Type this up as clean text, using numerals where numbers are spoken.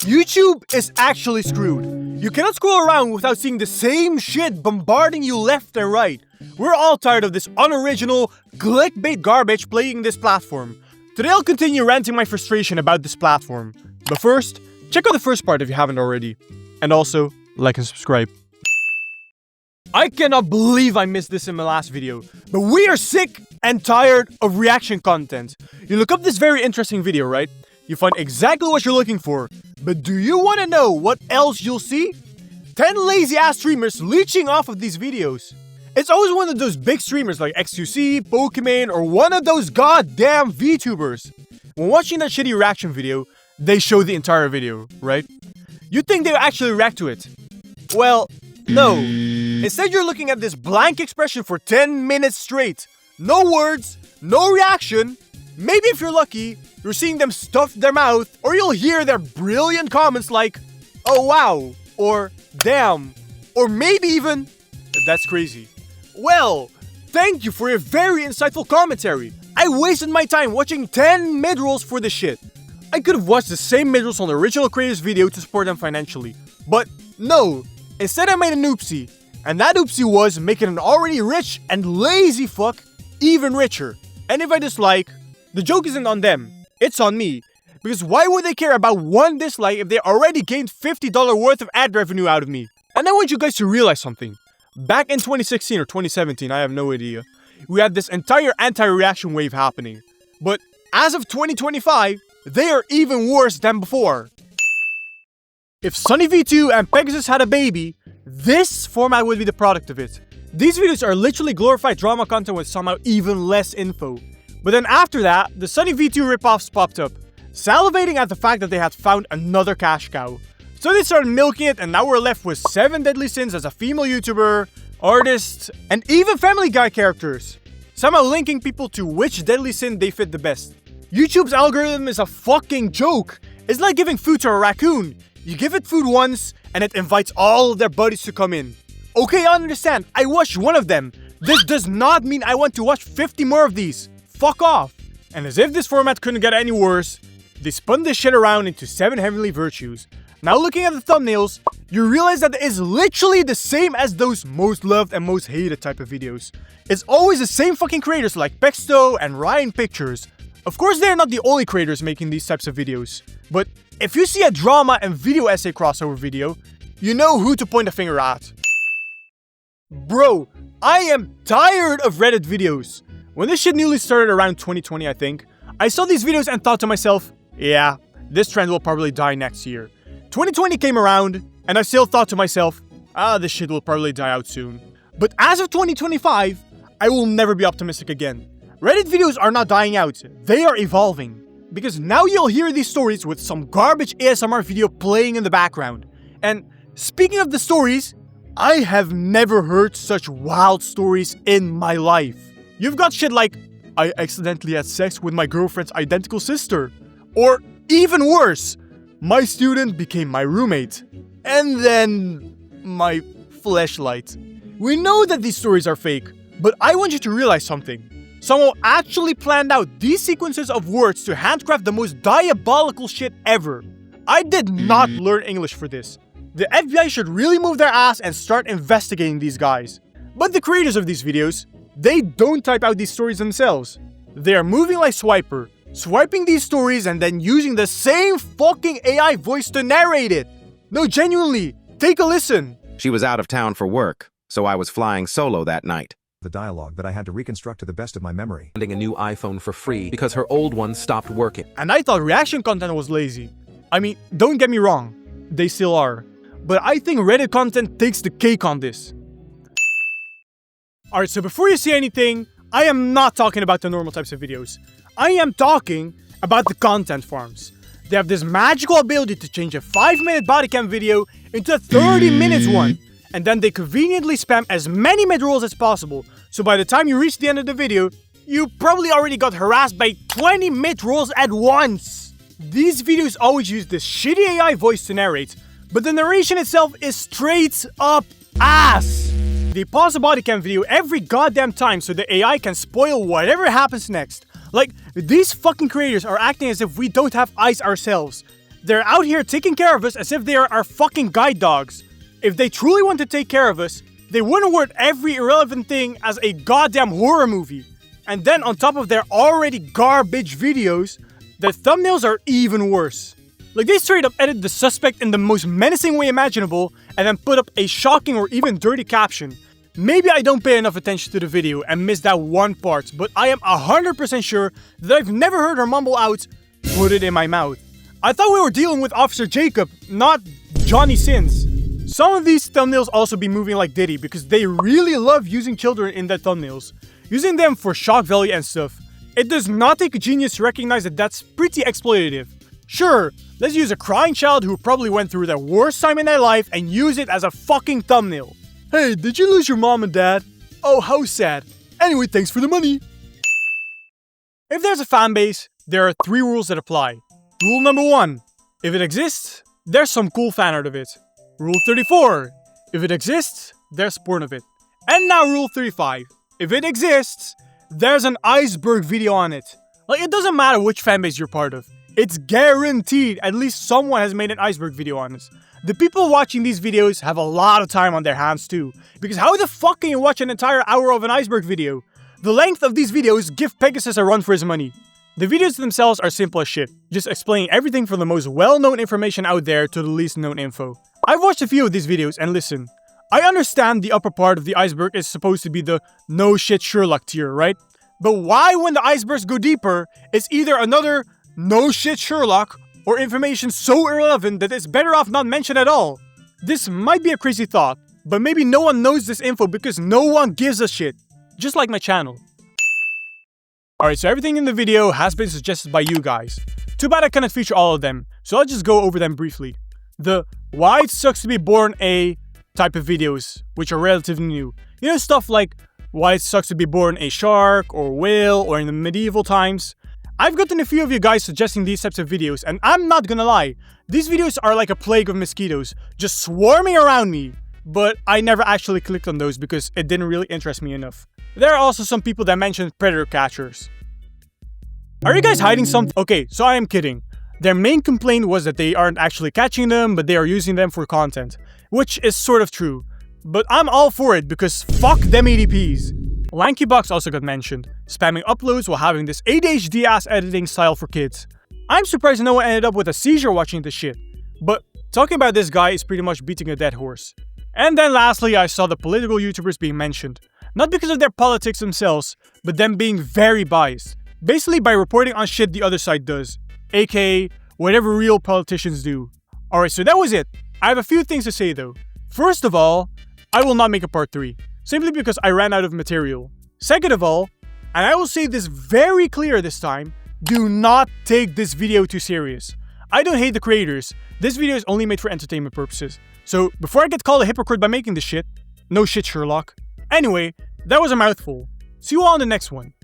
YouTube is actually screwed. You cannot scroll around without seeing the same shit bombarding you left and right. We're all tired of this unoriginal, clickbait garbage plaguing this platform. Today I'll continue ranting my frustration about this platform. But first, check out the first part if you haven't already. And also, like and subscribe. I cannot believe I missed this in my last video, but we are sick and tired of reaction content. You look up this very interesting video, right? You find exactly what you're looking for, but do you want to know what else you'll see? 10 lazy ass streamers leeching off of these videos. It's always one of those big streamers like X2C, Pokemon, or one of those goddamn VTubers. When watching that shitty reaction video, they show the entire video, right? You'd think they would actually react to it. Well, no. Instead, you're looking at this blank expression for 10 minutes straight. No words, no reaction. Maybe if you're lucky, you're seeing them stuff their mouth, or you'll hear their brilliant comments like, "Oh wow," or "Damn," or maybe even, "That's crazy." Well, thank you for your very insightful commentary. I wasted my time watching 10 mid-rolls for this shit. I could have watched the same mid-rolls on the original creator's video to support them financially. But no, instead I made an oopsie. And that oopsie was making an already rich and lazy fuck even richer. And if I dislike, the joke isn't on them, it's on me. Because why would they care about one dislike if they already gained $50 worth of ad revenue out of me? And I want you guys to realize something. Back in 2016 or 2017, I have no idea, we had this entire anti-reaction wave happening. But as of 2025, they are even worse than before. If Sunny V2 and Pegasus had a baby, this format would be the product of it. These videos are literally glorified drama content with somehow even less info. But then after that, the Sunny V2 ripoffs popped up, salivating at the fact that they had found another cash cow. So they started milking it, and now we're left with 7 deadly sins as a female YouTuber, artist, and even Family Guy characters. Somehow linking people to which deadly sin they fit the best. YouTube's algorithm is a fucking joke. It's like giving food to a raccoon. You give it food once, and it invites all of their buddies to come in. Okay, I understand. I watched one of them. This does not mean I want to watch 50 more of these. Fuck off. And as if this format couldn't get any worse, they spun this shit around into 7 heavenly virtues. Now looking at the thumbnails, you realize that it is literally the same as those most loved and most hated type of videos. It's always the same fucking creators like Pexto and Ryan Pictures. Of course, they're not the only creators making these types of videos. But if you see a drama and video essay crossover video, you know who to point a finger at. Bro, I am tired of Reddit videos. When this shit newly started around 2020, I think, I saw these videos and thought to myself, yeah, this trend will probably die next year. 2020 came around, and I still thought to myself, this shit will probably die out soon. But as of 2025, I will never be optimistic again. Reddit videos are not dying out, they are evolving. Because now you'll hear these stories with some garbage ASMR video playing in the background. And speaking of the stories, I have never heard such wild stories in my life. You've got shit like, I accidentally had sex with my girlfriend's identical sister. Or even worse, my student became my roommate. And then my fleshlight. We know that these stories are fake, but I want you to realize something. Someone actually planned out these sequences of words to handcraft the most diabolical shit ever. I did not learn English for this. The FBI should really move their ass and start investigating these guys. But the creators of these videos, they don't type out these stories themselves. They are moving like Swiper, swiping these stories and then using the same fucking AI voice to narrate it. No, genuinely, take a listen. She was out of town for work, so I was flying solo that night. The dialogue that I had to reconstruct to the best of my memory. Getting a new iPhone for free because her old one stopped working. And I thought reaction content was lazy. I mean, don't get me wrong, they still are. But I think Reddit content takes the cake on this. Alright, so before you see anything, I am not talking about the normal types of videos. I am talking about the content farms. They have this magical ability to change a 5-minute bodycam video into a 30 minutes one. And then they conveniently spam as many mid-rolls as possible. So by the time you reach the end of the video, you probably already got harassed by 20 mid-rolls at once. These videos always use this shitty AI voice to narrate, but the narration itself is straight up ass. They pause a bodycam video every goddamn time so the AI can spoil whatever happens next. Like, these fucking creators are acting as if we don't have eyes ourselves. They're out here taking care of us as if they are our fucking guide dogs. If they truly want to take care of us, they wouldn't word every irrelevant thing as a goddamn horror movie. And then on top of their already garbage videos, their thumbnails are even worse. Like, they straight up edit the suspect in the most menacing way imaginable and then put up a shocking or even dirty caption. Maybe I don't pay enough attention to the video and miss that one part, but I am 100% sure that I've never heard her mumble out, "Put it in my mouth." I thought we were dealing with Officer Jacob, not Johnny Sins. Some of these thumbnails also be moving like Diddy because they really love using children in their thumbnails, using them for shock value and stuff. It does not take a genius to recognize that that's pretty exploitative. Sure, let's use a crying child who probably went through their worst time in their life and use it as a fucking thumbnail. "Hey, did you lose your mom and dad? Oh, how sad. Anyway, thanks for the money." If there's a fanbase, there are 3 rules that apply. Rule number 1. If it exists, there's some cool fan art of it. Rule 34. If it exists, there's porn of it. And now Rule 35. If it exists, there's an Iceberg video on it. Like, it doesn't matter which fanbase you're part of. It's guaranteed at least someone has made an Iceberg video on this. The people watching these videos have a lot of time on their hands too. Because how the fuck can you watch an entire hour of an Iceberg video? The length of these videos give Pegasus a run for his money. The videos themselves are simple as shit, just explaining everything from the most well-known information out there to the least known info. I've watched a few of these videos and listen, I understand the upper part of the iceberg is supposed to be the no shit Sherlock tier, right? But why when the icebergs go deeper, it's either another no shit Sherlock or information so irrelevant that it's better off not mentioned at all? This might be a crazy thought, but maybe no one knows this info because no one gives a shit. Just like my channel. Alright, so everything in the video has been suggested by you guys. Too bad I cannot feature all of them, so I'll just go over them briefly. The why it sucks to be born a type of videos, which are relatively new. You know, stuff like why it sucks to be born a shark or whale or in the medieval times. I've gotten a few of you guys suggesting these types of videos, and I'm not gonna lie, these videos are like a plague of mosquitoes, just swarming around me. But I never actually clicked on those because it didn't really interest me enough. There are also some people that mentioned predator catchers. Are you guys hiding something? Okay, so I am kidding. Their main complaint was that they aren't actually catching them, but they are using them for content. Which is sort of true. But I'm all for it because fuck them ADPs. Lankybox also got mentioned, spamming uploads while having this ADHD ass editing style for kids. I'm surprised no one ended up with a seizure watching this shit. But talking about this guy is pretty much beating a dead horse. And then lastly, I saw the political YouTubers being mentioned. Not because of their politics themselves, but them being very biased. Basically by reporting on shit the other side does. AKA, whatever real politicians do. Alright, so that was it. I have a few things to say though. First of all, I will not make a part 3. Simply because I ran out of material. Second of all, and I will say this very clear this time, do not take this video too serious. I don't hate the creators. This video is only made for entertainment purposes. So before I get called a hypocrite by making this shit, no shit Sherlock. Anyway, that was a mouthful. See you all on the next one.